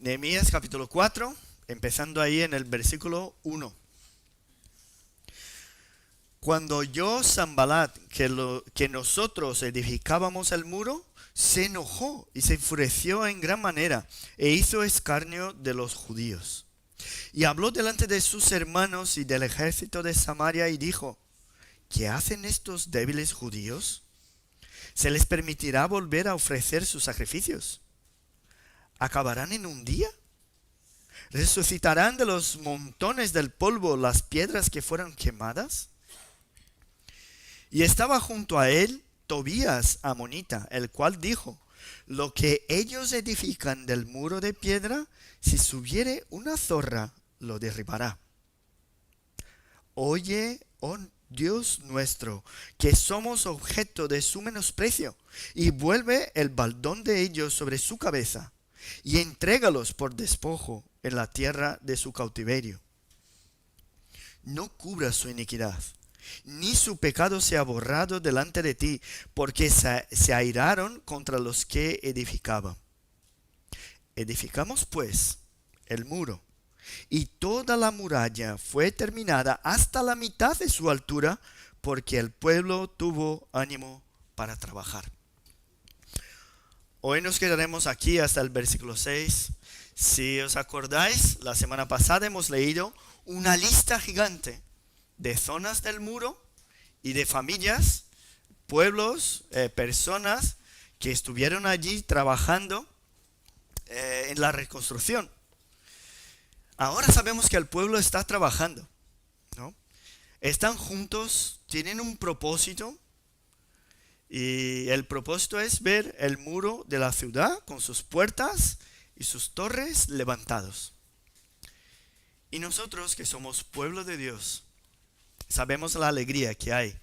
Nehemías capítulo 4, empezando ahí en el versículo 1. Cuando oyó Sanbalat que nosotros edificábamos el muro, se enojó y se enfureció en gran manera e hizo escarnio de los judíos. Y habló delante de sus hermanos y del ejército de Samaria y dijo: ¿Qué hacen estos débiles judíos? ¿Se les permitirá volver a ofrecer sus sacrificios? ¿Acabarán en un día? ¿Resucitarán de los montones del polvo las piedras que fueron quemadas? Y estaba junto a él Tobías amonita, el cual dijo: lo que ellos edifican del muro de piedra, si subiere una zorra, lo derribará. Oye, oh Dios nuestro, que somos objeto de su menosprecio, y vuelve el baldón de ellos sobre su cabeza, y entrégalos por despojo en la tierra de su cautiverio. No cubras su iniquidad, ni su pecado sea borrado delante de ti, porque se airaron contra los que edificaban. Edificamos pues el muro, y toda la muralla fue terminada hasta la mitad de su altura, porque el pueblo tuvo ánimo para trabajar. Hoy nos quedaremos aquí hasta el versículo 6. Si os acordáis, la semana pasada hemos leído una lista gigante de zonas del muro y de familias, pueblos, personas que estuvieron allí trabajando en la reconstrucción. Ahora sabemos que el pueblo está trabajando, ¿no? Están juntos, tienen un propósito, y el propósito es ver el muro de la ciudad con sus puertas y sus torres levantados. Y nosotros, que somos pueblo de Dios, sabemos la alegría que hay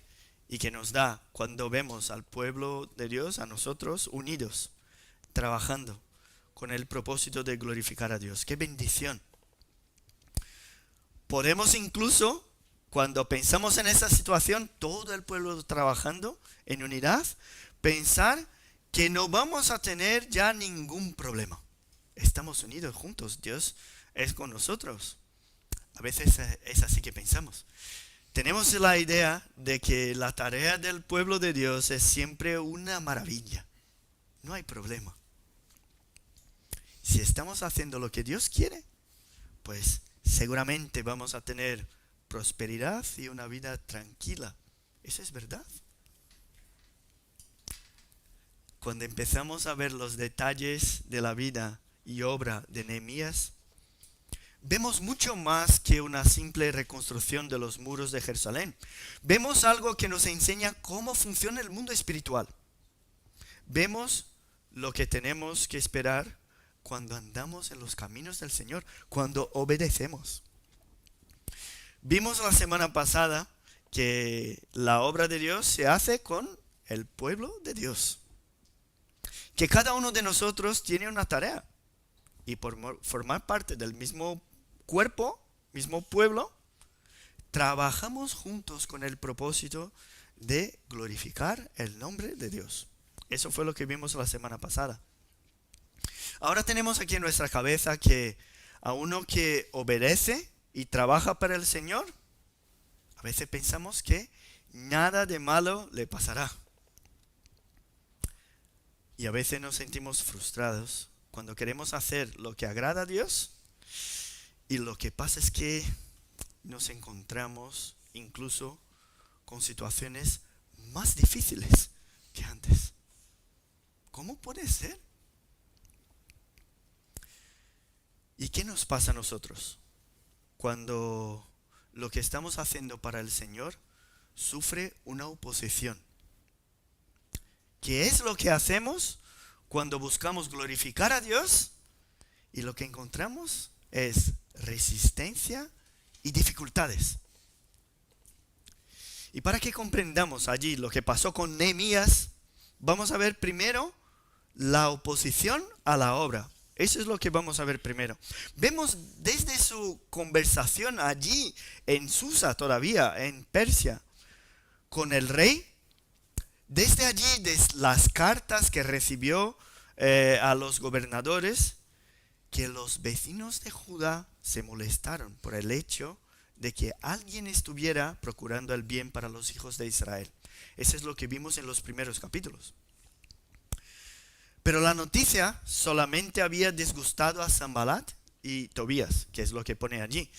y que nos da cuando vemos al pueblo de Dios, a nosotros unidos, trabajando con el propósito de glorificar a Dios. ¡Qué bendición! Podemos incluso, cuando pensamos en esa situación, todo el pueblo trabajando en unidad, pensar que no vamos a tener ya ningún problema. Estamos unidos juntos, Dios es con nosotros. A veces es así que pensamos. Tenemos la idea de que la tarea del pueblo de Dios es siempre una maravilla. No hay problema. Si estamos haciendo lo que Dios quiere, pues seguramente vamos a tener prosperidad y una vida tranquila. Eso es verdad. Cuando empezamos a ver los detalles de la vida y obra de Nehemías, vemos mucho más que una simple reconstrucción de los muros de Jerusalén. Vemos algo que nos enseña cómo funciona el mundo espiritual. Vemos lo que tenemos que esperar cuando andamos en los caminos del Señor, cuando obedecemos. Vimos la semana pasada que la obra de Dios se hace con el pueblo de Dios. Que cada uno de nosotros tiene una tarea. Y por formar parte del mismo cuerpo, mismo pueblo, trabajamos juntos con el propósito de glorificar el nombre de Dios. Eso fue lo que vimos la semana pasada. Ahora tenemos aquí en nuestra cabeza que a uno que obedece y trabaja para el Señor, a veces pensamos que nada de malo le pasará. Y a veces nos sentimos frustrados cuando queremos hacer lo que agrada a Dios, y lo que pasa es que nos encontramos incluso con situaciones más difíciles que antes. ¿Cómo puede ser? ¿Y qué nos pasa a nosotros cuando lo que estamos haciendo para el Señor sufre una oposición? ¿Qué es lo que hacemos cuando buscamos glorificar a Dios y lo que encontramos es resistencia y dificultades? Y para que comprendamos allí lo que pasó con Nehemías, vamos a ver primero la oposición a la obra. Eso es lo que vamos a ver primero. Vemos desde su conversación allí en Susa, todavía en Persia, con el rey. Desde allí, las cartas que recibió a los gobernadores, que los vecinos de Judá se molestaron por el hecho de que alguien estuviera procurando el bien para los hijos de Israel. Eso es lo que vimos en los primeros capítulos. Pero la noticia solamente había disgustado a Sanballat y Tobías, que es lo que pone allí.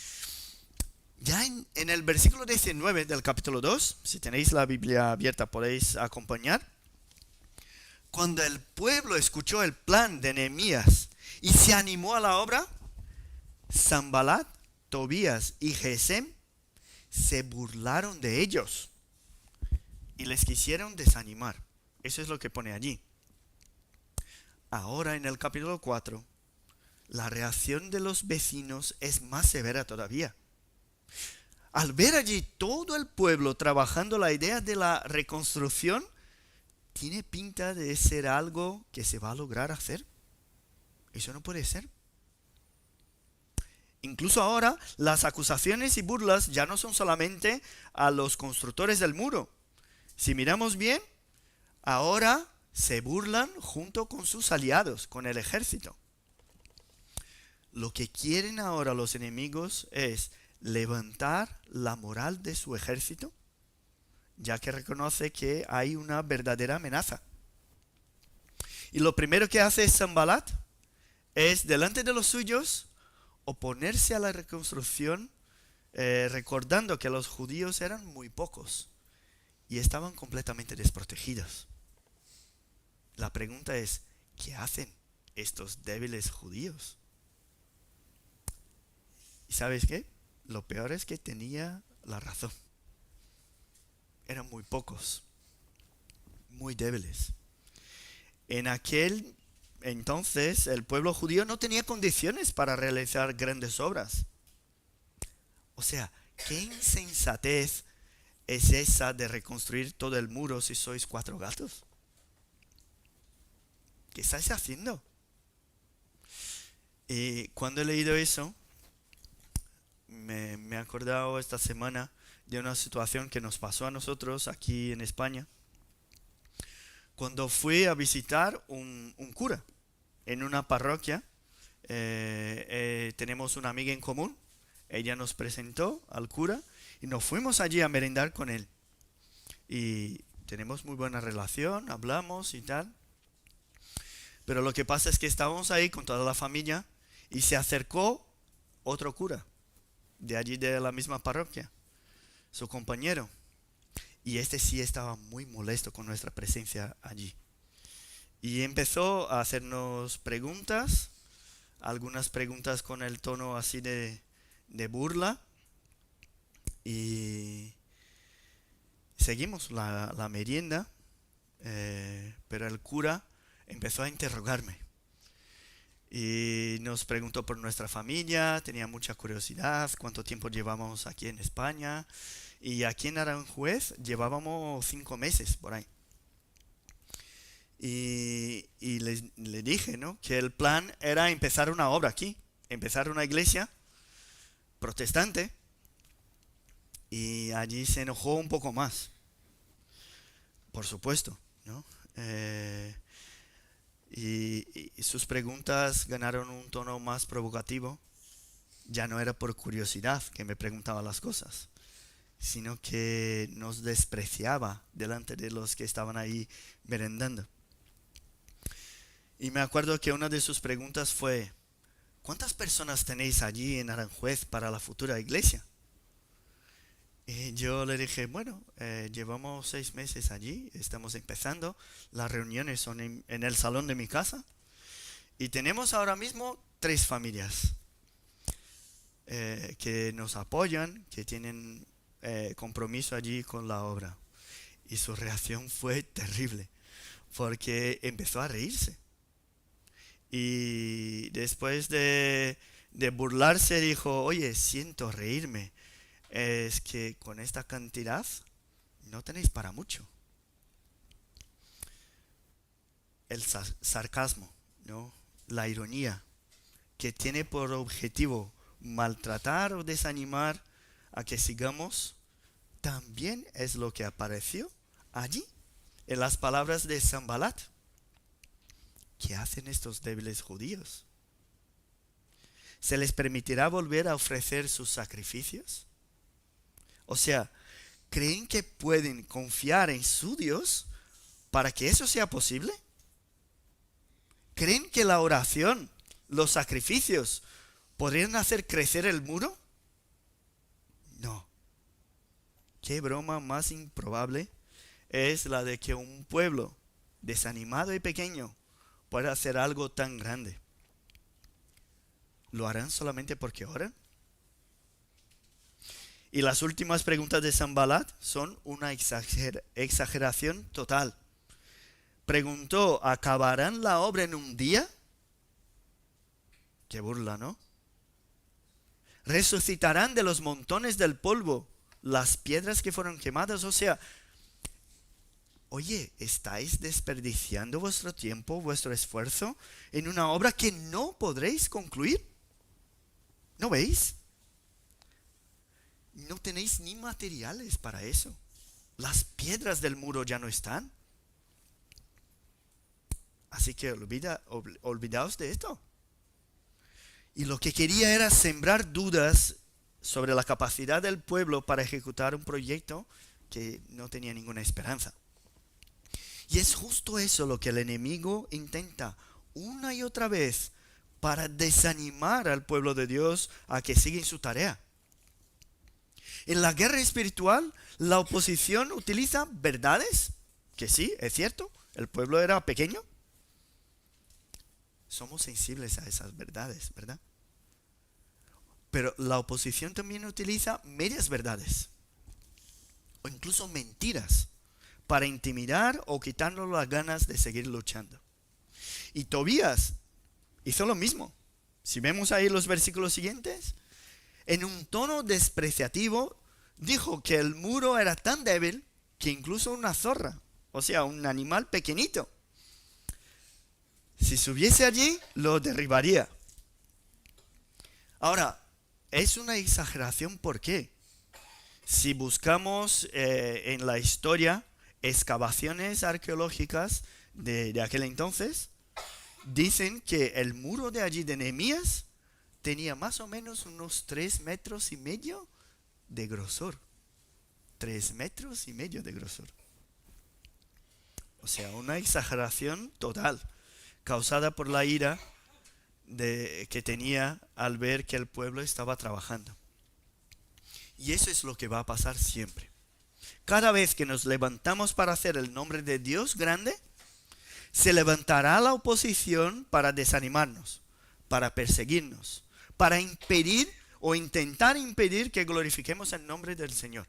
Ya en el versículo 19 del capítulo 2, si tenéis la Biblia abierta podéis acompañar. Cuando el pueblo escuchó el plan de Nehemías y se animó a la obra, Sanballat, Tobías y Gesem se burlaron de ellos y les quisieron desanimar. Eso es lo que pone allí. Ahora en el capítulo 4, la reacción de los vecinos es más severa todavía. Al ver allí todo el pueblo trabajando la idea de la reconstrucción, tiene pinta de ser algo que se va a lograr hacer. Eso no puede ser. Incluso ahora las acusaciones y burlas ya no son solamente a los constructores del muro. Si miramos bien, ahora se burlan junto con sus aliados, con el ejército. Lo que quieren ahora los enemigos es levantar la moral de su ejército, ya que reconoce que hay una verdadera amenaza. Y lo primero que hace Sanballat es, delante de los suyos, oponerse a la reconstrucción, recordando que los judíos eran muy pocos y estaban completamente desprotegidos. La pregunta es, ¿qué hacen estos débiles judíos? ¿Y sabes qué? Lo peor es que tenía la razón. Eran muy pocos, muy débiles. En aquel entonces el pueblo judío no tenía condiciones para realizar grandes obras. O sea, ¿qué insensatez es esa de reconstruir todo el muro si sois 4 gatos? ¿Qué estáis haciendo? Y cuando he leído eso, me he acordado esta semana de una situación que nos pasó a nosotros aquí en España. Cuando fui a visitar un cura en una parroquia, tenemos una amiga en común. Ella nos presentó al cura y nos fuimos allí a merendar con él. Y tenemos muy buena relación, hablamos y tal. Pero lo que pasa es que estábamos ahí con toda la familia y se acercó otro cura de allí de la misma parroquia, su compañero. Y este sí estaba muy molesto con nuestra presencia allí. Y empezó a hacernos preguntas, algunas preguntas con el tono así de burla. Y seguimos la merienda, pero el cura empezó a interrogarme. Y nos preguntó por nuestra familia, tenía mucha curiosidad, cuánto tiempo llevamos aquí en España. Y aquí en Aranjuez llevábamos 5 meses por ahí. Y le dije, ¿no?, que el plan era empezar una obra aquí, empezar una iglesia protestante. Y allí se enojó un poco más, por supuesto, ¿no? Y sus preguntas ganaron un tono más provocativo. Ya no era por curiosidad que me preguntaba las cosas, sino que nos despreciaba delante de los que estaban ahí merendando. Y me acuerdo que una de sus preguntas fue: ¿cuántas personas tenéis allí en Aranjuez para la futura iglesia? Y yo le dije, bueno, llevamos 6 meses allí, estamos empezando, las reuniones son en el salón de mi casa y tenemos ahora mismo 3 familias que nos apoyan, que tienen compromiso allí con la obra. Y su reacción fue terrible, porque empezó a reírse. Y después de burlarse dijo, oye, siento reírme, es que con esta cantidad no tenéis para mucho. El sarcasmo, ¿no?, la ironía, que tiene por objetivo maltratar o desanimar a que sigamos, también es lo que apareció allí en las palabras de Sanballat. ¿Qué hacen estos débiles judíos? ¿Se les permitirá volver a ofrecer sus sacrificios? O sea, ¿creen que pueden confiar en su Dios para que eso sea posible? ¿Creen que la oración, los sacrificios, podrían hacer crecer el muro? No. ¿Qué broma más improbable es la de que un pueblo desanimado y pequeño pueda hacer algo tan grande? ¿Lo harán solamente porque oran? Y las últimas preguntas de Sanballat son una exageración total. Preguntó, ¿acabarán la obra en un día? Qué burla, ¿no? ¿Resucitarán de los montones del polvo las piedras que fueron quemadas? O sea, oye, ¿estáis desperdiciando vuestro tiempo, vuestro esfuerzo en una obra que no podréis concluir? ¿No veis? No tenéis ni materiales para eso. Las piedras del muro ya no están. Así que olvidaos de esto. Y lo que quería era sembrar dudas sobre la capacidad del pueblo para ejecutar un proyecto que no tenía ninguna esperanza. Y es justo eso lo que el enemigo intenta una y otra vez para desanimar al pueblo de Dios a que siga en su tarea. En la guerra espiritual, la oposición utiliza verdades, que sí, es cierto, el pueblo era pequeño. Somos sensibles a esas verdades, ¿verdad? Pero la oposición también utiliza medias verdades, o incluso mentiras, para intimidar o quitarnos las ganas de seguir luchando. Y Tobías hizo lo mismo. Si vemos ahí los versículos siguientes, en un tono despreciativo, dijo que el muro era tan débil que incluso una zorra, o sea, un animal pequeñito, si subiese allí, lo derribaría. Ahora, es una exageración, ¿por qué? Si buscamos en la historia excavaciones arqueológicas de aquel entonces, dicen que el muro de allí de Nehemías tenía más o menos unos 3,5 metros de grosor. 3,5 metros de grosor. O sea, una exageración total, causada por la ira que tenía al ver que el pueblo estaba trabajando. Y eso es lo que va a pasar siempre. Cada vez que nos levantamos para hacer el nombre de Dios grande, se levantará la oposición para desanimarnos, para perseguirnos, para impedir o intentar impedir que glorifiquemos el nombre del Señor.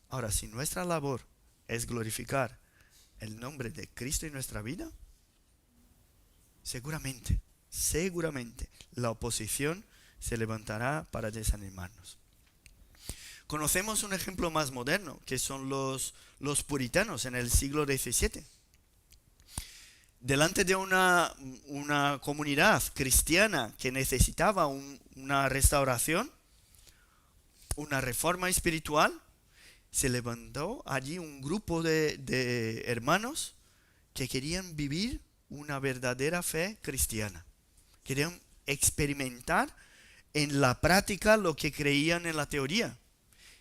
Ahora, si nuestra labor es glorificar el nombre de Cristo en nuestra vida, seguramente la oposición se levantará para desanimarnos. Conocemos un ejemplo más moderno, que son los puritanos en el siglo XVII. Delante de una comunidad cristiana que necesitaba una restauración, una reforma espiritual, se levantó allí un grupo de hermanos que querían vivir una verdadera fe cristiana. Querían experimentar en la práctica lo que creían en la teoría.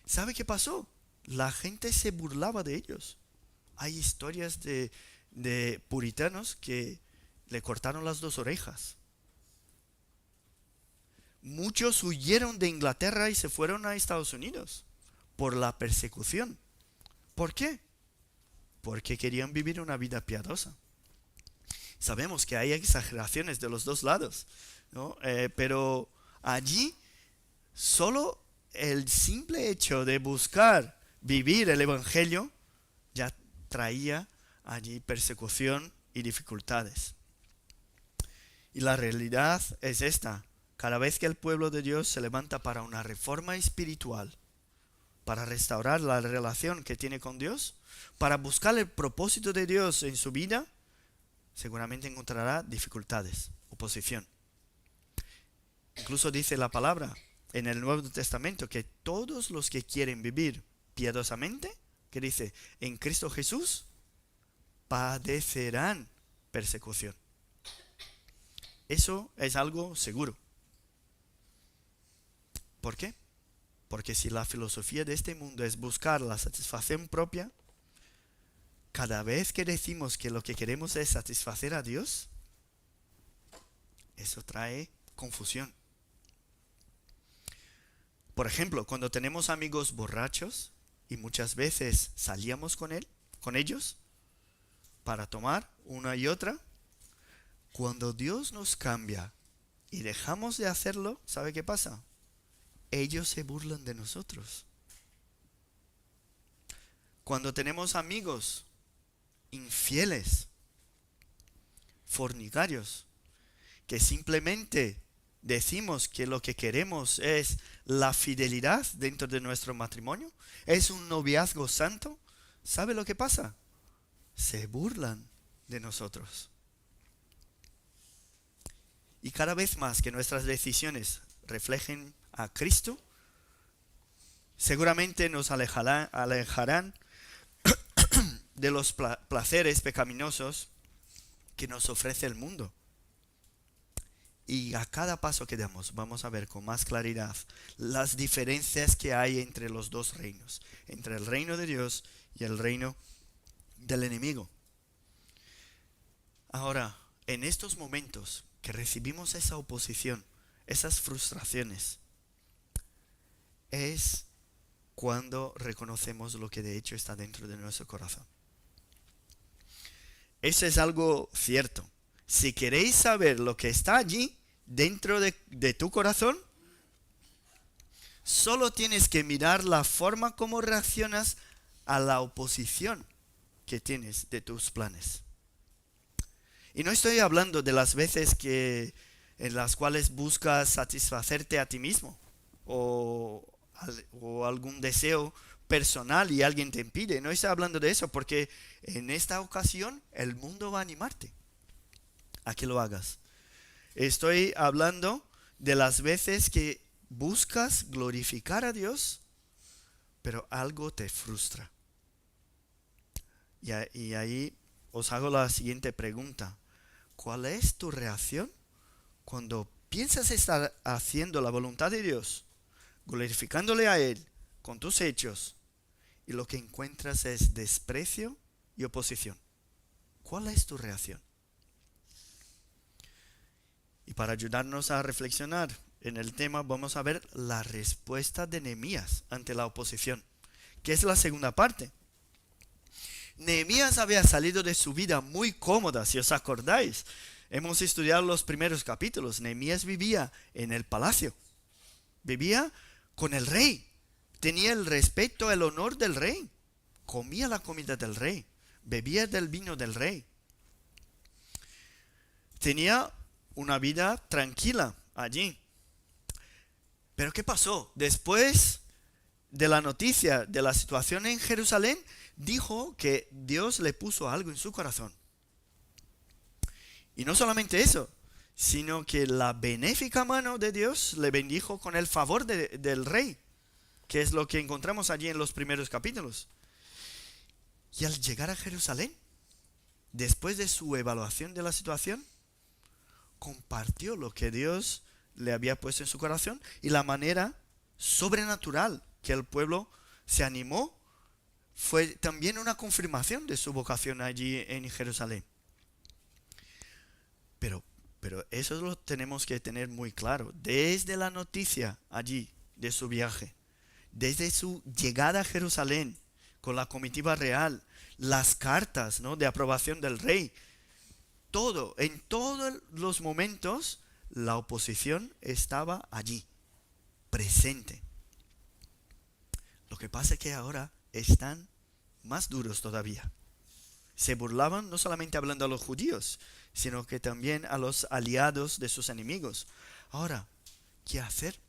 ¿Sabe qué pasó? La gente se burlaba de ellos. Hay historias de puritanos que le cortaron las 2 orejas. Muchos huyeron de Inglaterra y se fueron a Estados Unidos por la persecución. ¿Por qué? Porque querían vivir una vida piadosa. Sabemos que hay exageraciones de los dos lados, ¿no? Pero allí solo el simple hecho de buscar vivir el Evangelio ya traía allí persecución y dificultades. Y la realidad es esta: cada vez que el pueblo de Dios se levanta para una reforma espiritual, para restaurar la relación que tiene con Dios, para buscar el propósito de Dios en su vida, seguramente encontrará dificultades, oposición. Incluso dice la palabra en el Nuevo Testamento que todos los que quieren vivir piadosamente, que dice, en Cristo Jesús, padecerán persecución. Eso es algo seguro. ¿Por qué? Porque si la filosofía de este mundo es buscar la satisfacción propia, cada vez que decimos que lo que queremos es satisfacer a Dios, eso trae confusión. Por ejemplo, cuando tenemos amigos borrachos y muchas veces salíamos con ellos para tomar una y otra, cuando Dios nos cambia y dejamos de hacerlo, ¿sabe qué pasa? Ellos se burlan de nosotros. Cuando tenemos amigos infieles, fornicarios, que simplemente decimos que lo que queremos es la fidelidad dentro de nuestro matrimonio, es un noviazgo santo, ¿sabe lo que pasa? Se burlan de nosotros. Y cada vez más que nuestras decisiones reflejen a Cristo, seguramente nos alejarán de los placeres pecaminosos que nos ofrece el mundo. Y a cada paso que damos vamos a ver con más claridad las diferencias que hay entre los dos reinos, entre el reino de Dios y el reino del enemigo. Ahora, en estos momentos que recibimos esa oposición, esas frustraciones, es cuando reconocemos lo que de hecho está dentro de nuestro corazón. Eso es algo cierto. Si queréis saber lo que está allí dentro de tu corazón, solo tienes que mirar la forma como reaccionas a la oposición que tienes de tus planes. Y no estoy hablando de las veces en las cuales buscas satisfacerte a ti mismo o algún deseo personal y alguien te impide. No estoy hablando de eso, porque en esta ocasión el mundo va a animarte a que lo hagas. Estoy hablando de las veces que buscas glorificar a Dios, pero algo te frustra. Y ahí os hago la siguiente pregunta. ¿Cuál es tu reacción cuando piensas estar haciendo la voluntad de Dios, glorificándole a Él con tus hechos, y lo que encuentras es desprecio y oposición? ¿Cuál es tu reacción? Y para ayudarnos a reflexionar en el tema, vamos a ver la respuesta de Nehemías ante la oposición, que es la segunda parte. Nehemías había salido de su vida muy cómoda, si os acordáis. Hemos estudiado los primeros capítulos. Nehemías vivía en el palacio. Vivía con el rey. Tenía el respeto, el honor del rey. Comía la comida del rey. Bebía del vino del rey. Tenía una vida tranquila allí. Pero ¿qué pasó? Después de la noticia de la situación en Jerusalén, dijo que Dios le puso algo en su corazón. Y no solamente eso, sino que la benéfica mano de Dios le bendijo con el favor del rey, que es lo que encontramos allí en los primeros capítulos. Y al llegar a Jerusalén, después de su evaluación de la situación, compartió lo que Dios le había puesto en su corazón y la manera sobrenatural que el pueblo se animó fue también una confirmación de su vocación allí en Jerusalén. Pero eso lo tenemos que tener muy claro. Desde la noticia allí de su viaje, desde su llegada a Jerusalén con la comitiva real, las cartas, ¿no?, de aprobación del rey, en todos los momentos, la oposición estaba allí, presente. Lo que pasa es que ahora están más duros todavía. Se burlaban no solamente hablando a los judíos, sino que también a los aliados de sus enemigos. Ahora, ¿qué hacer?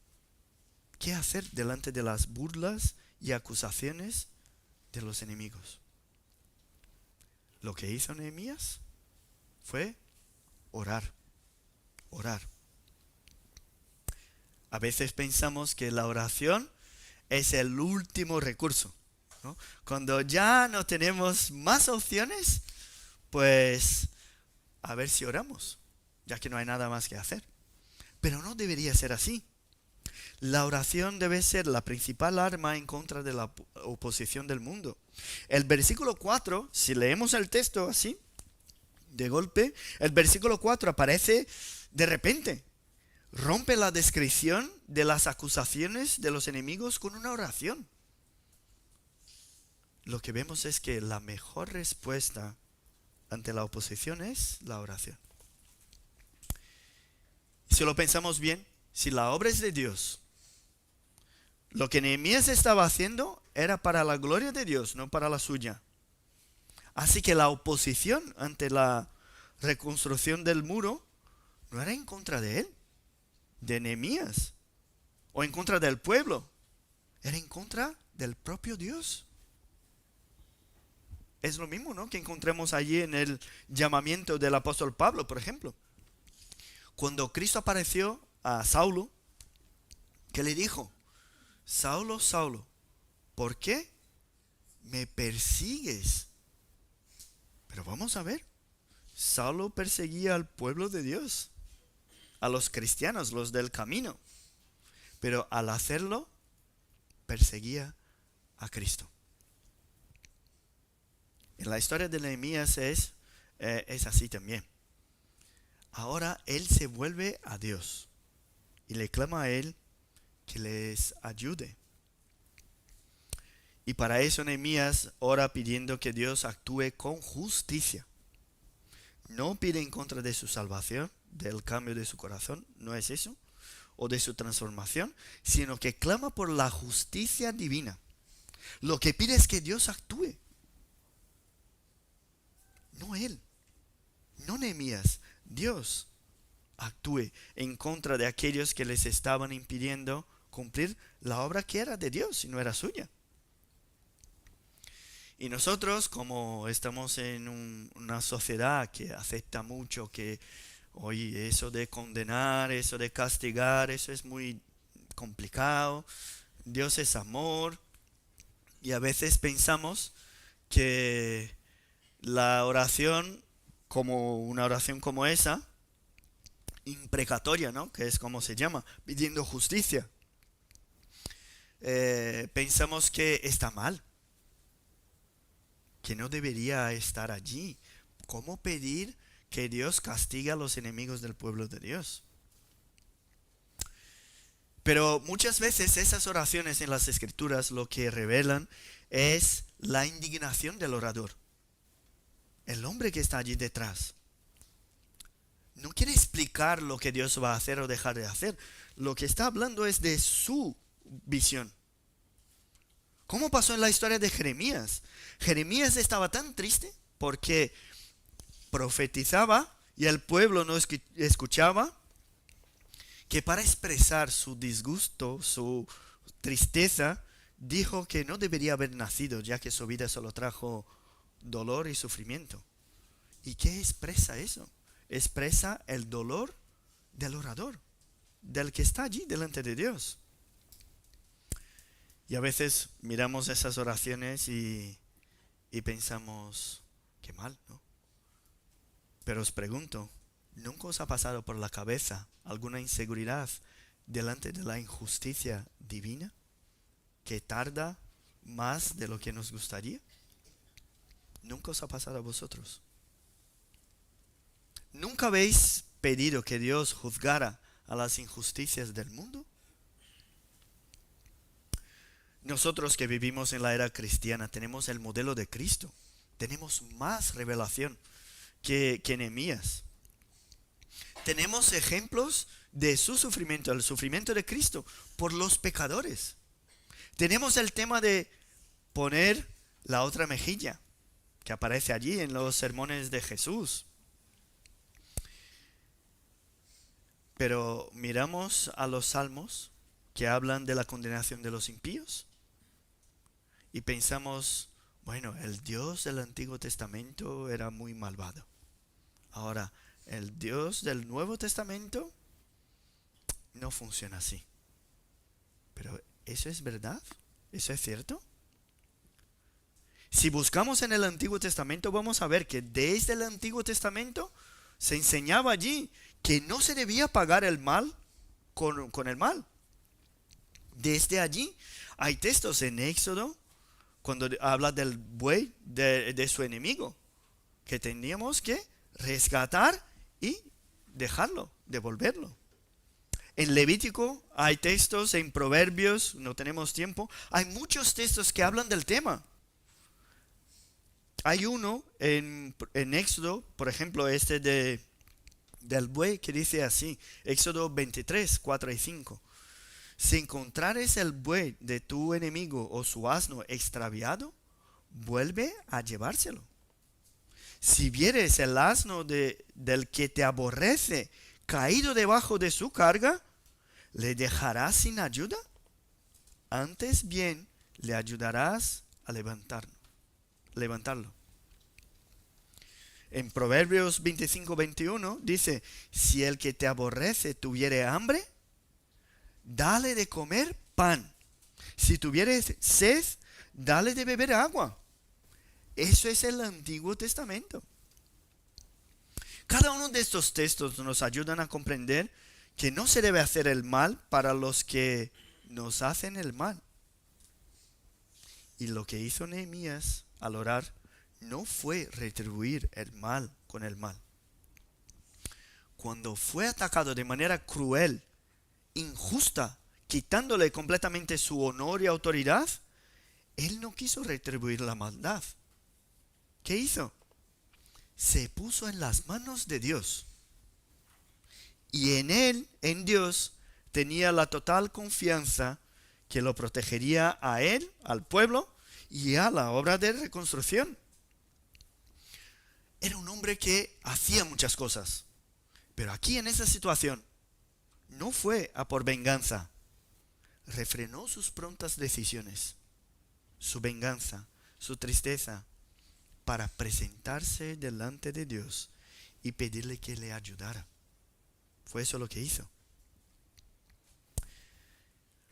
¿Qué hacer delante de las burlas y acusaciones de los enemigos? Lo que hizo Nehemías fue orar. A veces pensamos que la oración es el último recurso, ¿no? Cuando ya no tenemos más opciones, pues a ver si oramos. ya que no hay nada más que hacer. Pero no debería ser así. La oración debe ser la principal arma en contra de la oposición del mundo. El versículo 4, si leemos el texto así, de golpe, el versículo 4 aparece de repente. Rompe la descripción de las acusaciones de los enemigos con una oración. Lo que vemos es que la mejor respuesta ante la oposición es la oración. Si lo pensamos bien, si la obra es de Dios, lo que Nehemías estaba haciendo era para la gloria de Dios, no para la suya. Así que la oposición ante la reconstrucción del muro no era en contra de él, de Nehemías, o en contra del pueblo, era en contra del propio Dios. Es lo mismo, ¿no?, que encontremos allí en el llamamiento del apóstol Pablo, por ejemplo. Cuando Cristo apareció a Saulo, ¿qué le dijo? Saulo, Saulo, ¿por qué me persigues? Pero vamos a ver, Saulo perseguía al pueblo de Dios, a los cristianos, los del camino, pero al hacerlo, perseguía a Cristo. En la historia de Nehemías es así también. Ahora él se vuelve a Dios y le clama a él que les ayude. Y para eso Nehemías ora pidiendo que Dios actúe con justicia. No pide en contra de su salvación, del cambio de su corazón, no es eso, o de su transformación, sino que clama por la justicia divina. Lo que pide es que Dios actúe. No él, no Nehemías, Dios actúe en contra de aquellos que les estaban impidiendo cumplir la obra que era de Dios y no era suya. Y nosotros, como estamos en una sociedad que acepta mucho que hoy eso de condenar, eso de castigar, eso es muy complicado, Dios es amor, y a veces pensamos que la oración, como una oración como esa, imprecatoria, ¿no?, que es como se llama, pidiendo justicia, pensamos que está mal, que no debería estar allí. ¿Cómo pedir que Dios castigue a los enemigos del pueblo de Dios? Pero muchas veces esas oraciones en las Escrituras lo que revelan es la indignación del orador. El hombre que está allí detrás no quiere explicar lo que Dios va a hacer o dejar de hacer. Lo que está hablando es de su visión. ¿Cómo pasó en la historia de Jeremías? Jeremías estaba tan triste porque profetizaba y el pueblo no escuchaba, que para expresar su disgusto, su tristeza, dijo que no debería haber nacido, ya que su vida solo trajo dolor y sufrimiento. ¿Y qué expresa eso? Expresa el dolor del orador, del que está allí delante de Dios. Y a veces miramos esas oraciones y pensamos, qué mal, ¿no? Pero os pregunto, ¿nunca os ha pasado por la cabeza alguna inseguridad delante de la injusticia divina que tarda más de lo que nos gustaría? ¿Nunca os ha pasado a vosotros? ¿Nunca habéis pedido que Dios juzgara a las injusticias del mundo? Nosotros que vivimos en la era cristiana tenemos el modelo de Cristo. Tenemos más revelación que Nehemías. Tenemos ejemplos de su sufrimiento, el sufrimiento de Cristo por los pecadores. Tenemos el tema de poner la otra mejilla, que aparece allí en los sermones de Jesús. Pero miramos a los salmos que hablan de la condenación de los impíos y pensamos, bueno, el Dios del Antiguo Testamento era muy malvado. Ahora, el Dios del Nuevo Testamento no funciona así. Pero ¿eso es verdad? ¿Eso es cierto? Si buscamos en el Antiguo Testamento, vamos a ver que desde el Antiguo Testamento se enseñaba allí que no se debía pagar el mal con el mal. Desde allí hay textos en Éxodo cuando habla del buey de su enemigo, que teníamos que rescatar y dejarlo, devolverlo. En Levítico hay textos, en Proverbios, no tenemos tiempo, hay muchos textos que hablan del tema. Hay uno en Éxodo, por ejemplo, del buey, que dice así, Éxodo 23, 4 y 5. Si encontrares el buey de tu enemigo o su asno extraviado, vuelve a llevárselo. Si vieres el asno del que te aborrece caído debajo de su carga, ¿le dejarás sin ayuda? Antes bien, le ayudarás a levantarlo. En Proverbios 25-21 dice, si el que te aborrece tuviere hambre, dale de comer pan. Si tuvieres sed, dale de beber agua. Eso es el Antiguo Testamento. Cada uno de estos textos nos ayudan a comprender que no se debe hacer el mal para los que nos hacen el mal. Y lo que hizo Nehemías al orar no fue retribuir el mal con el mal. Cuando fue atacado de manera cruel, injusta, quitándole completamente su honor y autoridad, él no quiso retribuir la maldad. ¿Qué hizo? Se puso en las manos de Dios. Y en él, en Dios, tenía la total confianza que lo protegería a él, al pueblo y a la obra de reconstrucción. Era un hombre que hacía muchas cosas, pero aquí en esa situación no fue a por venganza. Refrenó sus prontas decisiones, su venganza, su tristeza, para presentarse delante de Dios y pedirle que le ayudara. Fue eso lo que hizo.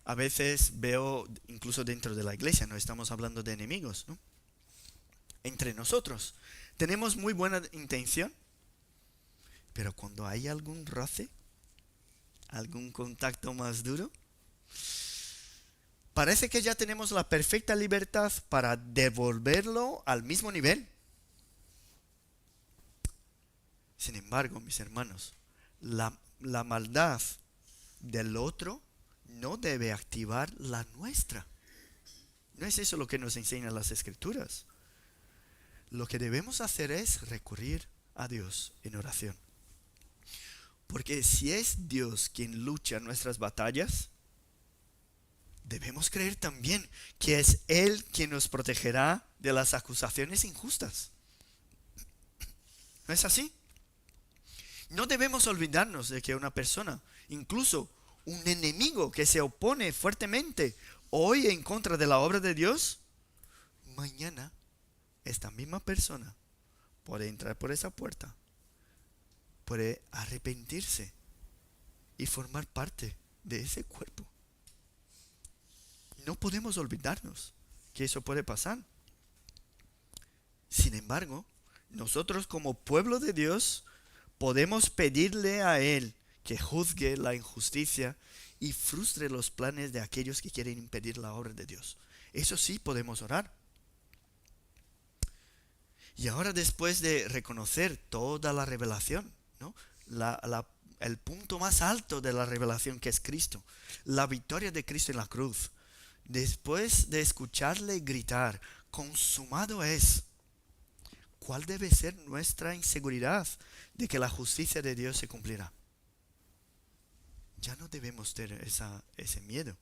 A veces veo, incluso dentro de la iglesia, no estamos hablando de enemigos, ¿no? Entre nosotros tenemos muy buena intención, pero cuando hay algún roce, algún contacto más duro, parece que ya tenemos la perfecta libertad para devolverlo al mismo nivel. Sin embargo, mis hermanos, la maldad del otro no debe activar la nuestra. No es eso lo que nos enseñan las Escrituras. Lo que debemos hacer es recurrir a Dios en oración. Porque si es Dios quien lucha nuestras batallas, debemos creer también que es Él quien nos protegerá de las acusaciones injustas. ¿No es así? No debemos olvidarnos de que una persona, incluso un enemigo que se opone fuertemente hoy en contra de la obra de Dios, mañana esta misma persona puede entrar por esa puerta, puede arrepentirse y formar parte de ese cuerpo. No podemos olvidarnos que eso puede pasar. Sin embargo, nosotros como pueblo de Dios podemos pedirle a Él que juzgue la injusticia y frustre los planes de aquellos que quieren impedir la obra de Dios. Eso sí podemos orar. Y ahora, después de reconocer toda la revelación, ¿no? El punto más alto de la revelación, que es Cristo, la victoria de Cristo en la cruz, después de escucharle gritar, consumado es, ¿cuál debe ser nuestra inseguridad de que la justicia de Dios se cumplirá? Ya no debemos tener ese miedo.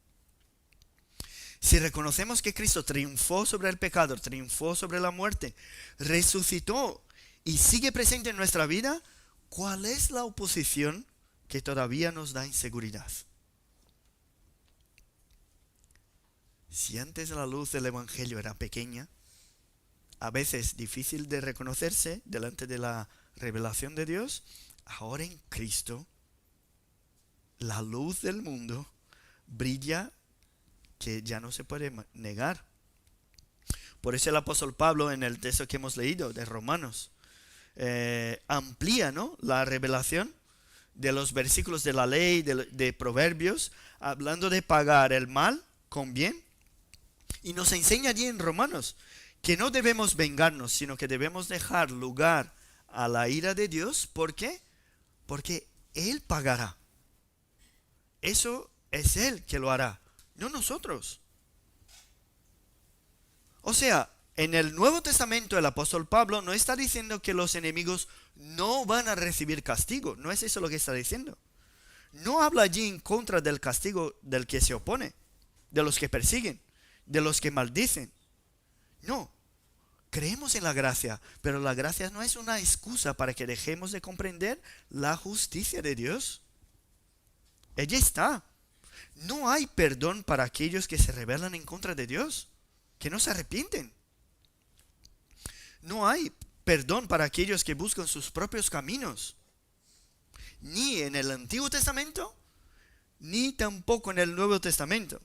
Si reconocemos que Cristo triunfó sobre el pecado, triunfó sobre la muerte, resucitó y sigue presente en nuestra vida, ¿cuál es la oposición que todavía nos da inseguridad? Si antes la luz del Evangelio era pequeña, a veces difícil de reconocerse delante de la revelación de Dios, ahora en Cristo la luz del mundo brilla que ya no se puede negar. Por eso el apóstol Pablo, en el texto que hemos leído de Romanos, amplía, ¿no?, la revelación de los versículos de la ley, de Proverbios, hablando de pagar el mal con bien. Y nos enseña allí en Romanos que no debemos vengarnos, sino que debemos dejar lugar a la ira de Dios. ¿Por qué? Porque Él pagará. Eso es Él que lo hará, no nosotros. O sea, en el Nuevo Testamento el apóstol Pablo no está diciendo que los enemigos no van a recibir castigo. No es eso lo que está diciendo. No habla allí en contra del castigo del que se opone, de los que persiguen, de los que maldicen. No, creemos en la gracia, pero la gracia no es una excusa para que dejemos de comprender la justicia de Dios. Ella está. No hay perdón para aquellos que se rebelan en contra de Dios, que no se arrepienten. No hay perdón para aquellos que buscan sus propios caminos. Ni en el Antiguo Testamento, ni tampoco en el Nuevo Testamento.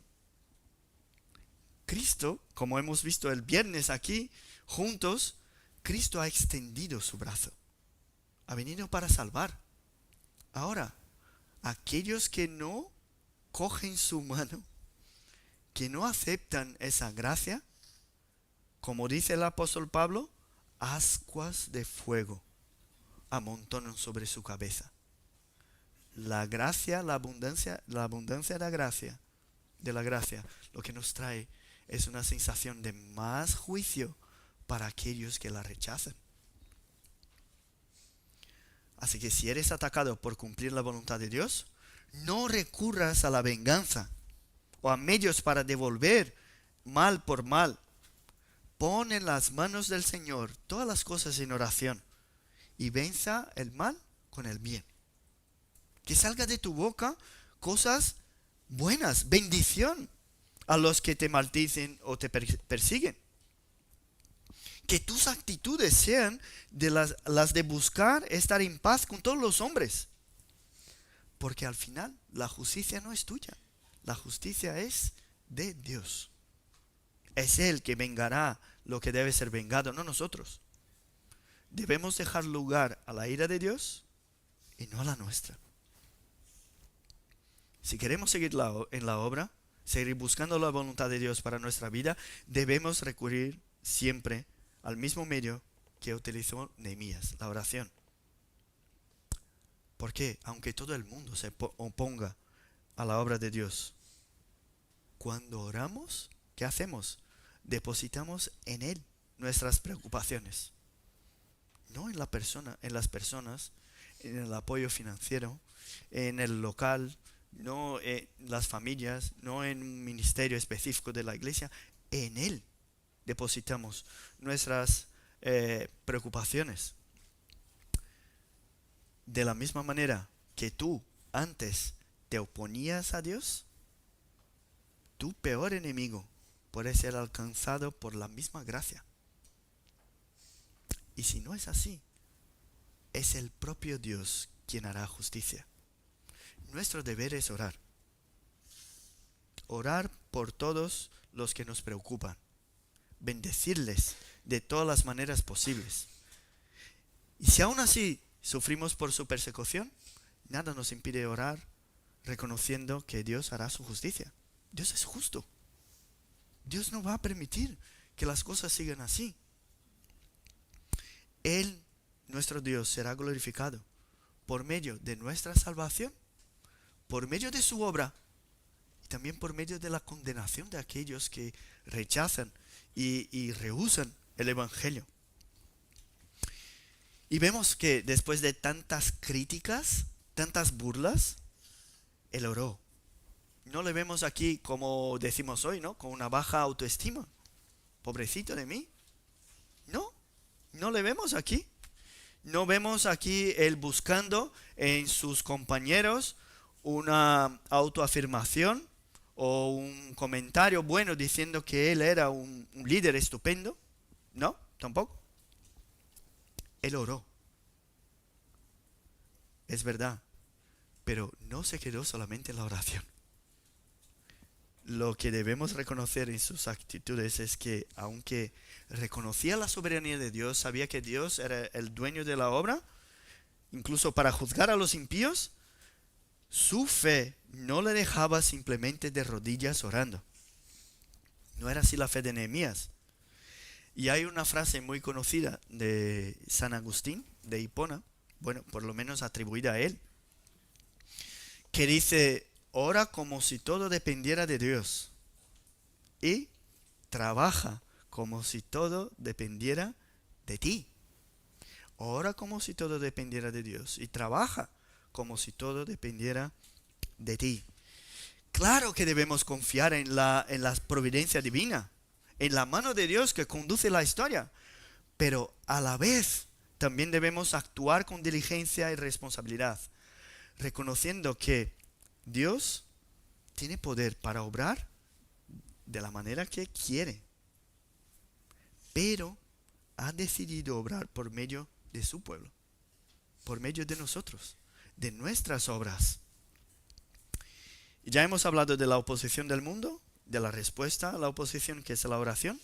Cristo, como hemos visto el viernes aquí juntos, Cristo ha extendido su brazo. Ha venido para salvar. Ahora, aquellos que no cogen su mano, que no aceptan esa gracia, como dice el apóstol Pablo, ascuas de fuego amontonan sobre su cabeza. La gracia, la abundancia de la gracia, lo que nos trae es una sensación de más juicio para aquellos que la rechazan. Así que si eres atacado por cumplir la voluntad de Dios, no recurras a la venganza o a medios para devolver mal por mal. Pon en las manos del Señor todas las cosas en oración y venza el mal con el bien. Que salga de tu boca cosas buenas, bendición a los que te maldicen o te persiguen. Que tus actitudes sean de las de buscar estar en paz con todos los hombres. Porque al final la justicia no es tuya, la justicia es de Dios. Es Él que vengará lo que debe ser vengado, no nosotros. Debemos dejar lugar a la ira de Dios y no a la nuestra. Si queremos seguir en la obra, seguir buscando la voluntad de Dios para nuestra vida, debemos recurrir siempre al mismo medio que utilizó Nehemías, la oración. Porque aunque todo el mundo se oponga a la obra de Dios, cuando oramos, ¿qué hacemos? Depositamos en Él nuestras preocupaciones. No en la persona, en las personas, en el apoyo financiero, en el local, no en las familias, no en un ministerio específico de la iglesia. En Él depositamos nuestras preocupaciones. De la misma manera que tú antes te oponías a Dios, tu peor enemigo puede ser alcanzado por la misma gracia. Y si no es así, es el propio Dios quien hará justicia. Nuestro deber es orar. Orar por todos los que nos preocupan. Bendecirles de todas las maneras posibles. Y si aún así sufrimos por su persecución, nada nos impide orar reconociendo que Dios hará su justicia. Dios es justo. Dios no va a permitir que las cosas sigan así. Él, nuestro Dios, será glorificado por medio de nuestra salvación, por medio de su obra y también por medio de la condenación de aquellos que rechazan y rehúsan el Evangelio. Y vemos que después de tantas críticas, tantas burlas, Él oró. No le vemos aquí, como decimos hoy, ¿no? Con una baja autoestima. Pobrecito de mí. No le vemos aquí. No vemos aquí Él buscando en sus compañeros una autoafirmación o un comentario bueno diciendo que Él era un líder estupendo. No, tampoco. Él oró. Es verdad. Pero no se quedó solamente en la oración. Lo que debemos reconocer en sus actitudes es que aunque reconocía la soberanía de Dios, sabía que Dios era el dueño de la obra, incluso para juzgar a los impíos, Su fe no le dejaba simplemente de rodillas orando. No era así la fe de Nehemías. Y hay una frase muy conocida de San Agustín de Hipona, bueno, por lo menos atribuida a él, que dice: ora como si todo dependiera de Dios y trabaja como si todo dependiera de ti. Ora como si todo dependiera de Dios y trabaja como si todo dependiera de ti. Claro que debemos confiar en la providencia divina, en la mano de Dios que conduce la historia, pero a la vez también debemos actuar con diligencia y responsabilidad, reconociendo que Dios tiene poder para obrar de la manera que quiere, pero ha decidido obrar por medio de su pueblo, por medio de nosotros, de nuestras obras. Ya hemos hablado de la oposición del mundo, de la respuesta a la oposición, que es la oración,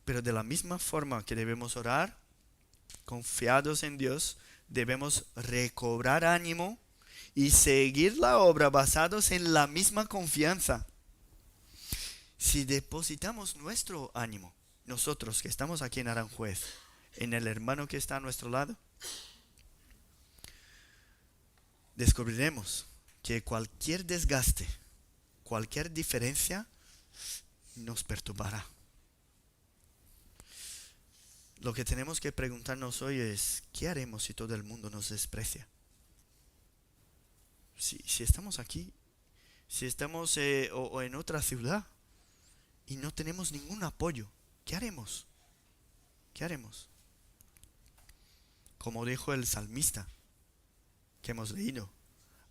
pero de la misma forma que debemos orar, confiados en Dios, debemos recobrar ánimo y seguir la obra basados en la misma confianza. Si depositamos nuestro ánimo, nosotros que estamos aquí en Aranjuez, en el hermano que está a nuestro lado, descubriremos que cualquier desgaste, cualquier diferencia nos perturbará. Lo que tenemos que preguntarnos hoy es: ¿qué haremos si todo el mundo nos desprecia? Si estamos aquí, si estamos o en otra ciudad y no tenemos ningún apoyo, ¿qué haremos? ¿Qué haremos? Como dijo el salmista que hemos leído: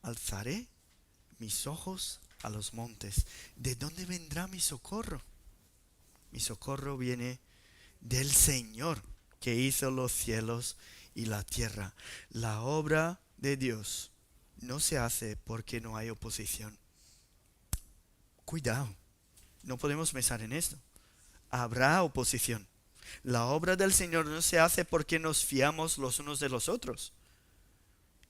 alzaré mis ojos a los montes. ¿De dónde vendrá mi socorro? Mi socorro viene del Señor, que hizo los cielos y la tierra. La obra de Dios no se hace porque no hay oposición. Cuidado, no podemos pensar en esto. Habrá oposición. La obra del Señor no se hace porque nos fiamos los unos de los otros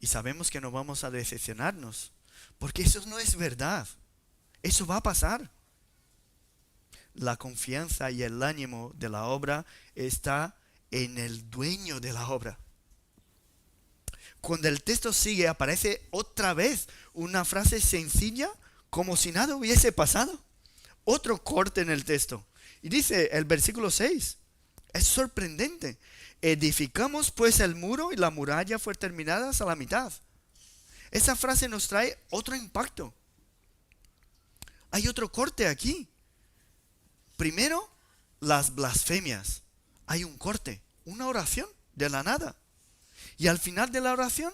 y sabemos que no vamos a decepcionarnos, porque eso no es verdad. Eso va a pasar. La confianza y el ánimo de la obra está en el dueño de la obra. Cuando el texto sigue, aparece otra vez una frase sencilla, como si nada hubiese pasado. Otro corte en el texto. Y dice el versículo 6. Es sorprendente. Edificamos pues el muro y la muralla fue terminada a la mitad. Esa frase nos trae otro impacto. Hay otro corte aquí. Primero, las blasfemias. Hay un corte, una oración de la nada. Y al final de la oración,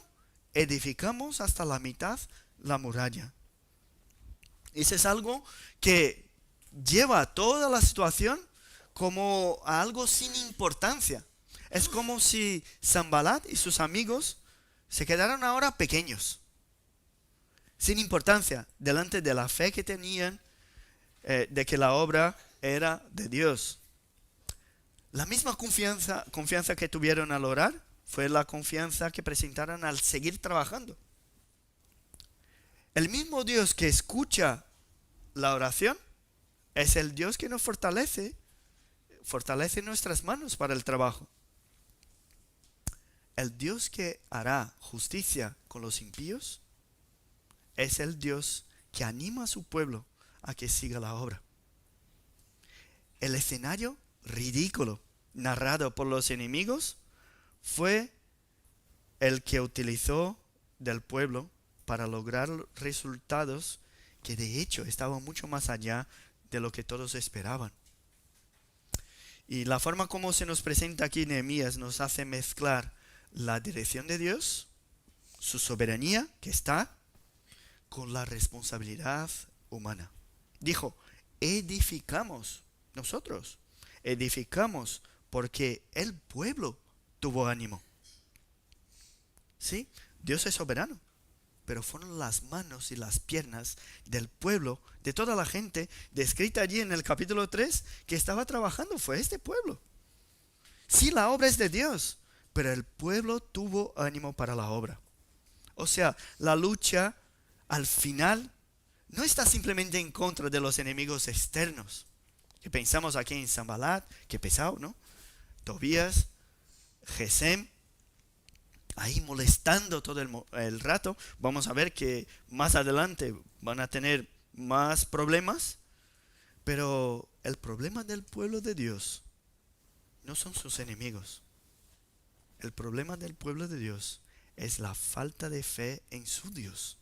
edificamos hasta la mitad la muralla. Eso es algo que lleva toda la situación como a algo sin importancia. Es como si Sanbalat y sus amigos se quedaron ahora pequeños, sin importancia, delante de la fe que tenían de que la obra era de Dios. La misma confianza que tuvieron al orar fue la confianza que presentaron al seguir trabajando. El mismo Dios que escucha la oración es el Dios que nos fortalece nuestras manos para el trabajo. El Dios que hará justicia con los impíos es el Dios que anima a su pueblo a que siga la obra. El escenario ridículo narrado por los enemigos fue el que utilizó del pueblo para lograr resultados que de hecho estaban mucho más allá de lo que todos esperaban. Y la forma como se nos presenta aquí Nehemías nos hace mezclar la dirección de Dios, su soberanía que está, con la responsabilidad humana. Dijo: edificamos nosotros, edificamos porque el pueblo tuvo ánimo. ¿Sí? Dios es soberano, pero fueron las manos y las piernas del pueblo, de toda la gente, descrita allí en el capítulo 3, que estaba trabajando, fue este pueblo. Sí, la obra es de Dios, pero el pueblo tuvo ánimo para la obra. O sea, la lucha al final no está simplemente en contra de los enemigos externos, que pensamos aquí en Sanballat, que pesado, ¿no? Tobías, Gesem, ahí molestando todo el rato. Vamos a ver que más adelante van a tener más problemas, pero el problema del pueblo de Dios no son sus enemigos. El problema del pueblo de Dios es la falta de fe en su Dios.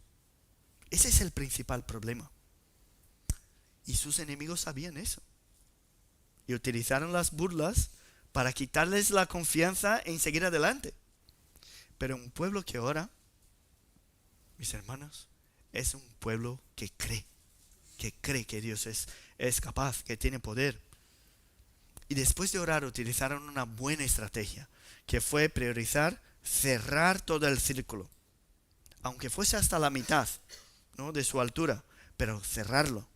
Ese es el principal problema. Y sus enemigos sabían eso. Y utilizaron las burlas para quitarles la confianza en seguir adelante. Pero un pueblo que ora, mis hermanos, es un pueblo que cree que Dios es capaz, que tiene poder. Y después de orar utilizaron una buena estrategia, que fue priorizar cerrar todo el círculo, aunque fuese hasta la mitad, ¿no?, de su altura, pero cerrarlo.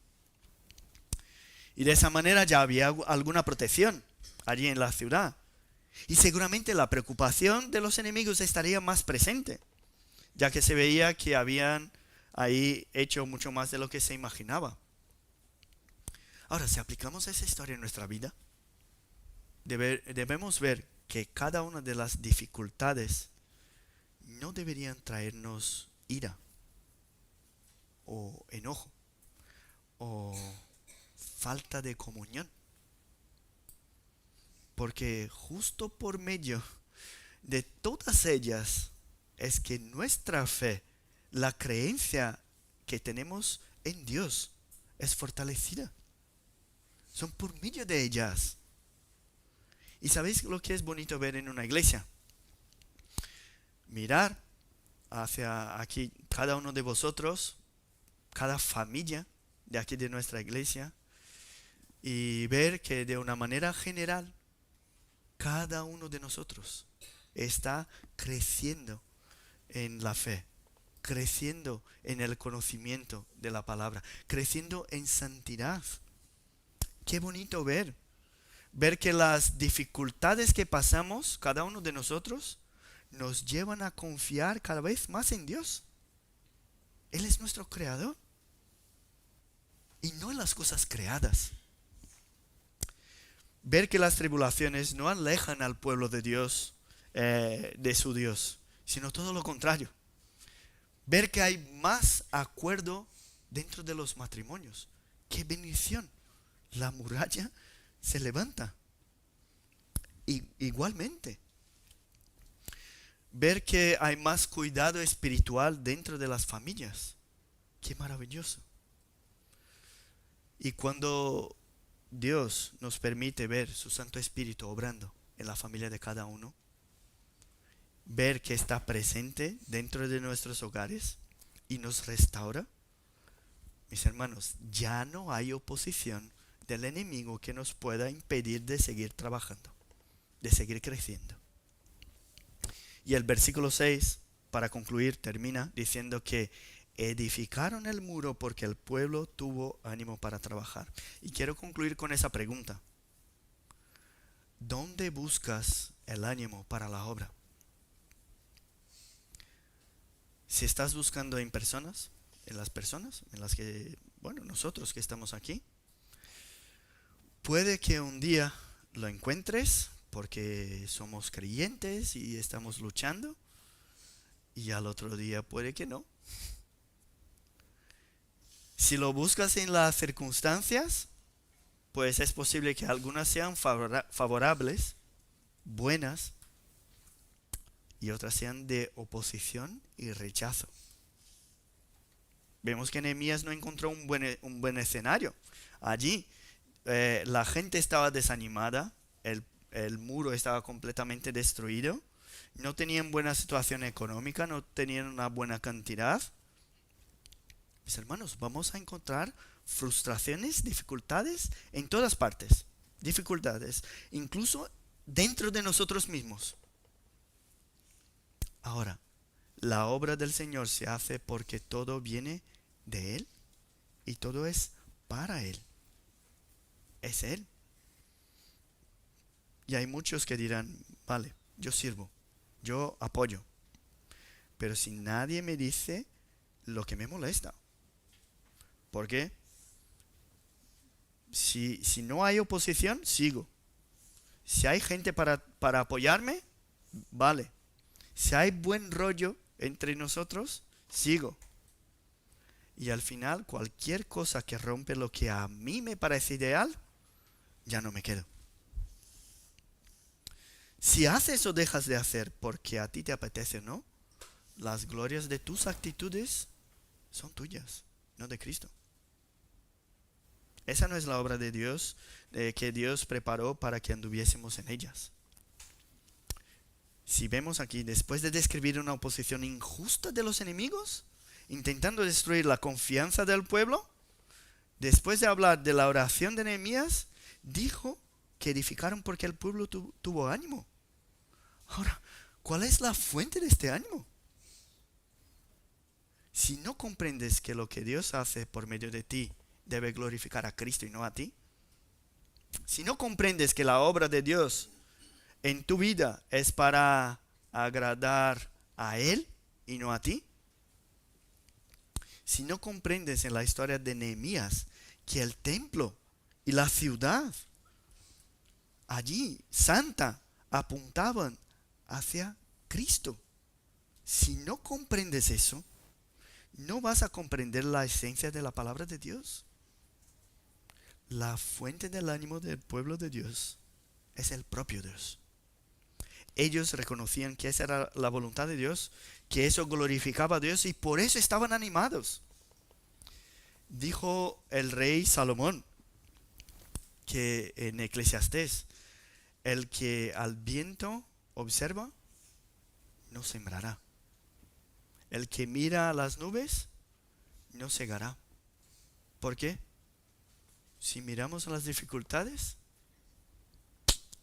Y de esa manera ya había alguna protección allí en la ciudad. Y seguramente la preocupación de los enemigos estaría más presente, ya que se veía que habían ahí hecho mucho más de lo que se imaginaba. Ahora, si aplicamos esa historia en nuestra vida, debemos ver que cada una de las dificultades no deberían traernos ira o enojo o falta de comunión, porque justo por medio de todas ellas es que nuestra fe, la creencia que tenemos en Dios, es fortalecida. Son por medio de ellas. ¿Y sabéis lo que es bonito ver en una iglesia? Mirar hacia aquí cada uno de vosotros, cada familia de aquí de nuestra iglesia, y ver que de una manera general cada uno de nosotros está creciendo en la fe, creciendo en el conocimiento de la palabra, creciendo en santidad. Qué bonito ver que las dificultades que pasamos, cada uno de nosotros, nos llevan a confiar cada vez más en Dios. Él es nuestro creador y no en las cosas creadas. Ver que las tribulaciones no alejan al pueblo de Dios de su Dios, sino todo lo contrario. Ver que hay más acuerdo dentro de los matrimonios. ¡Qué bendición! La muralla se levanta. Y igualmente, ver que hay más cuidado espiritual dentro de las familias. ¡Qué maravilloso! Y cuando Dios nos permite ver su Santo Espíritu obrando en la familia de cada uno, ver que está presente dentro de nuestros hogares y nos restaura, mis hermanos, ya no hay oposición del enemigo que nos pueda impedir de seguir trabajando, de seguir creciendo. Y el versículo 6, para concluir, termina diciendo que edificaron el muro porque el pueblo tuvo ánimo para trabajar. Y quiero concluir con esa pregunta. ¿Dónde buscas el ánimo para la obra? Si estás buscando en personas, en las que, nosotros que estamos aquí, puede que un día lo encuentres porque somos creyentes y estamos luchando, y al otro día puede que no. Si lo buscas en las circunstancias, pues es posible que algunas sean favorables, buenas, y otras sean de oposición y rechazo. Vemos que Nehemías no encontró un buen escenario. Allí la gente estaba desanimada, el muro estaba completamente destruido, no tenían buena situación económica, no tenían una buena cantidad. Mis hermanos, vamos a encontrar frustraciones, dificultades en todas partes. Dificultades, incluso dentro de nosotros mismos. Ahora, la obra del Señor se hace porque todo viene de Él y todo es para Él. Es Él. Y hay muchos que dirán, vale, yo sirvo, yo apoyo. Pero si nadie me dice lo que me molesta. ¿Por qué? Si no hay oposición, sigo. Si hay gente para apoyarme, vale. Si hay buen rollo entre nosotros, sigo. Y al final, cualquier cosa que rompe lo que a mí me parece ideal, ya no me quedo. Si haces o dejas de hacer porque a ti te apetece, ¿no? Las glorias de tus actitudes son tuyas, no de Cristo. Esa no es la obra de Dios que Dios preparó para que anduviésemos en ellas. Si vemos aquí, después de describir una oposición injusta de los enemigos, intentando destruir la confianza del pueblo, después de hablar de la oración de Nehemías, dijo que edificaron porque el pueblo tuvo ánimo. Ahora, ¿cuál es la fuente de este ánimo? Si no comprendes que lo que Dios hace por medio de ti debe glorificar a Cristo y no a ti, si no comprendes que la obra de Dios en tu vida es para agradar a Él y no a ti, si no comprendes en la historia de Nehemías que el templo y la ciudad allí, santa, apuntaban hacia Cristo, si no comprendes eso, no vas a comprender la esencia de la palabra de Dios. La fuente del ánimo del pueblo de Dios es el propio Dios. Ellos reconocían que esa era la voluntad de Dios, que eso glorificaba a Dios y por eso estaban animados. Dijo el rey Salomón que en Eclesiastés, el que al viento observa, no sembrará. El que mira a las nubes, no segará. ¿Por qué? Si miramos a las dificultades,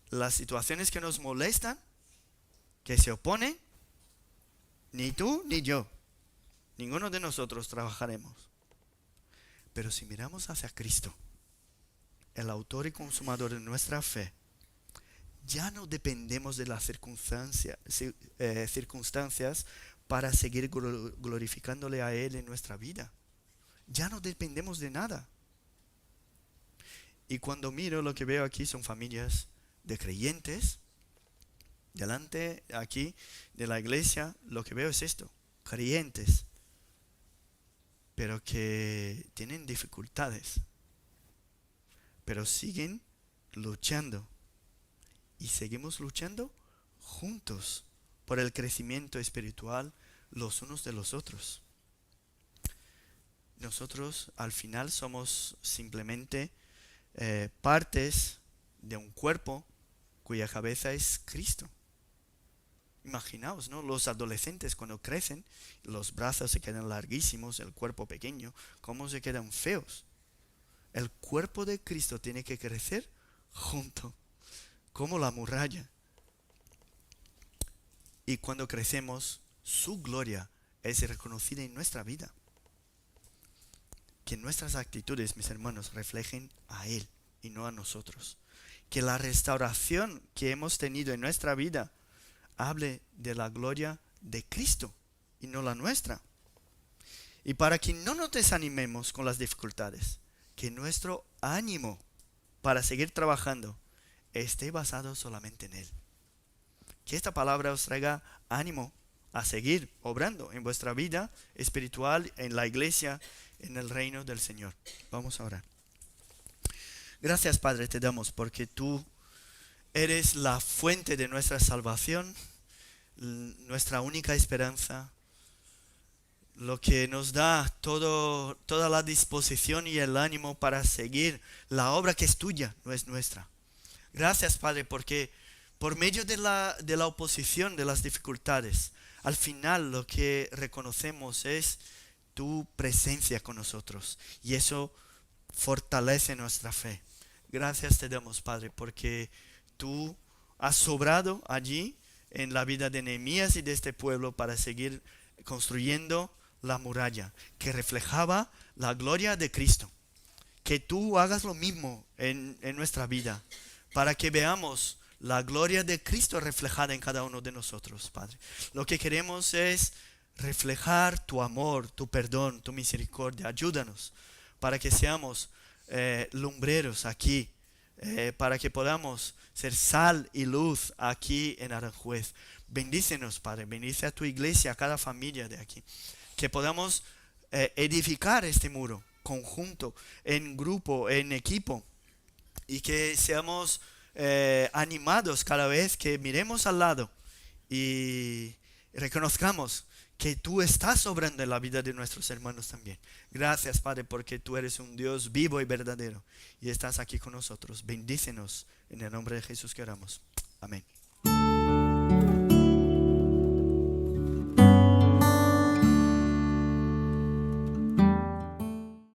las situaciones que nos molestan, que se oponen, ni tú ni yo, ninguno de nosotros trabajaremos. Pero si miramos hacia Cristo, el autor y consumador de nuestra fe, ya no dependemos de las circunstancias para seguir glorificándole a Él en nuestra vida. Ya no dependemos de nada. Y cuando miro, lo que veo aquí son familias de creyentes. Delante aquí de la iglesia, lo que veo es esto: creyentes, pero que tienen dificultades, pero siguen luchando. Y seguimos luchando juntos por el crecimiento espiritual los unos de los otros. Nosotros al final somos simplemente partes de un cuerpo cuya cabeza es Cristo. Imaginaos, ¿no? Los adolescentes cuando crecen, los brazos se quedan larguísimos, el cuerpo pequeño, ¿cómo se quedan feos? El cuerpo de Cristo tiene que crecer junto, como la muralla. Y cuando crecemos, su gloria es reconocida en nuestra vida. Que nuestras actitudes, mis hermanos, reflejen a Él y no a nosotros. Que la restauración que hemos tenido en nuestra vida hable de la gloria de Cristo y no la nuestra. Y para que no nos desanimemos con las dificultades, que nuestro ánimo para seguir trabajando esté basado solamente en Él. Que esta palabra os traiga ánimo a seguir obrando en vuestra vida espiritual, en la iglesia, en el reino del Señor. Vamos a orar. Gracias, Padre, te damos porque tú eres la fuente de nuestra salvación, nuestra única esperanza, lo que nos da toda la disposición y el ánimo para seguir la obra que es tuya, no es nuestra. Gracias, Padre, porque por medio de la oposición, de las dificultades, al final lo que reconocemos es tu presencia con nosotros y eso fortalece nuestra fe. Gracias te damos, Padre, porque tú has sobrado allí en la vida de Nehemías y de este pueblo para seguir construyendo la muralla que reflejaba la gloria de Cristo. Que tú hagas lo mismo en nuestra vida para que veamos la gloria de Cristo reflejada en cada uno de nosotros, Padre. Lo que queremos es reflejar tu amor, tu perdón, tu misericordia. Ayúdanos para que seamos lumbreros aquí, para que podamos ser sal y luz aquí en Aranjuez. Bendícenos, Padre, bendice a tu iglesia, a cada familia de aquí, que podamos edificar este muro conjunto, en grupo, en equipo, y que seamos animados cada vez que miremos al lado y reconozcamos que tú estás obrando en la vida de nuestros hermanos también. Gracias, Padre, porque tú eres un Dios vivo y verdadero y estás aquí con nosotros. Bendícenos en el nombre de Jesús que oramos. Amén.